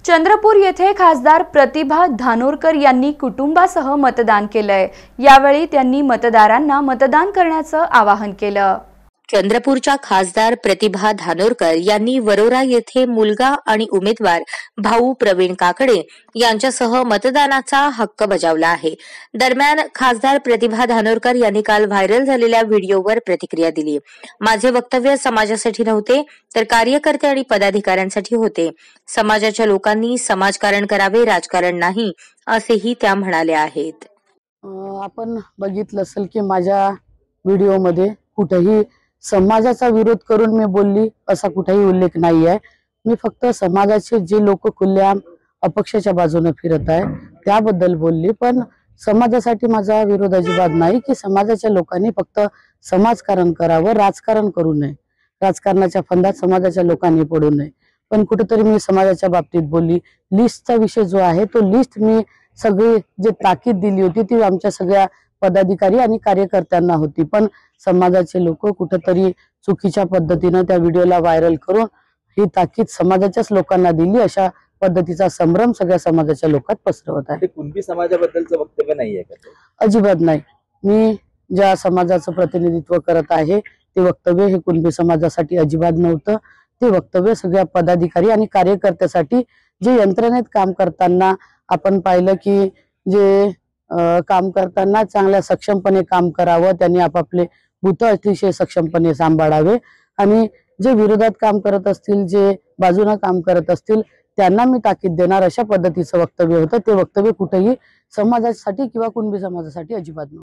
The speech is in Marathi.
चंद्रपूर येथे खासदार प्रतिभा धानोरकर यांनी कुटुंबासह मतदान केलंय। यावेळी त्यांनी मतदारांना मतदान करण्याचं आवाहन केलं। चंद्रपूरच्या खासदार प्रतिभा धानोरकर यांनी वरोरा येथे मुलगा आणि उमेदवार भाऊ प्रवीण काकडे यांच्यासह मतदानाचा हक्क बजावला आहे। दरम्यान खासदार प्रतिभा धानोरकर यांनी काल व्हायरल झालेल्या व्हिडिओवर प्रतिक्रिया दिली। माझे वक्तव्य समाजासाठी नव्हते तर कार्यकर्ते आणि पदाधिकाऱ्यांसाठी होते। समाजाच्या लोकांनी समाजकारण करावे, राजकारण नाही, असेही त्या म्हणाल्या आहेत। आपण बघितलं असेल की माझ्या व्हिडिओमध्ये कुठेही समाजाचा विरोध करून मी बोलली असा कुठेही उल्लेख नाही आहे। मी फक्त समाजाचे जे लोक खुलेआम अपक्षाच्या बाजूने फिरत आहे त्याबद्दल बोलली, पण समाजासाठी माझा विरोध अजिबात नाही की समाजाच्या लोकांनी फक्त समाजकारण करावं, राजकारण करू नये, राजकारणाच्या फंदात समाजाच्या लोकांनी पडू नये। पण कुठेतरी मी समाजाच्या बाबतीत बोलली। लिस्टचा विषय जो आहे तो लिस्ट मी सगळी जे ताकीद दिली होती ती आमच्या सगळ्या पदाधिकारी आणि कार्यकर्त्यांना होती, पण समाजाचे लोक कुठेतरी चुकीच्या पद्धतीने त्या व्हिडिओला व्हायरल करून ही ताकीद समाजाच्याच लोकांना दिली अशा पद्धतीचा संभ्रम सगळ्या समाजाच्या लोकात पसरवत आहे। कुणबी समाजाबद्दलचं वक्तव्य नाहीये का? अजिबात नाही। मी ज्या समाजाचं प्रतिनिधित्व करत आहे ते वक्तव्य हे कुणबी समाजासाठी अजिबात नव्हतं। ते वक्तव्य सगळ्या पदाधिकारी आणि कार्यकर्त्यासाठी जे यंत्रणेत काम करताना आपण पाहिलं की जे काम करताना चांगल्या सक्षमपणे काम करावं, त्यांनी आपापले भूत अतिशय सक्षमपणे सांभाळावे आणि जे विरोधात काम करत असतील, जे बाजूने काम करत असतील त्यांना मी ताकीद देणार अशा पद्धतीचं वक्तव्य होतं। ते वक्तव्य कुठेही समाजासाठी किंवा कुणबी समाजासाठी अजिबात नव्हतं।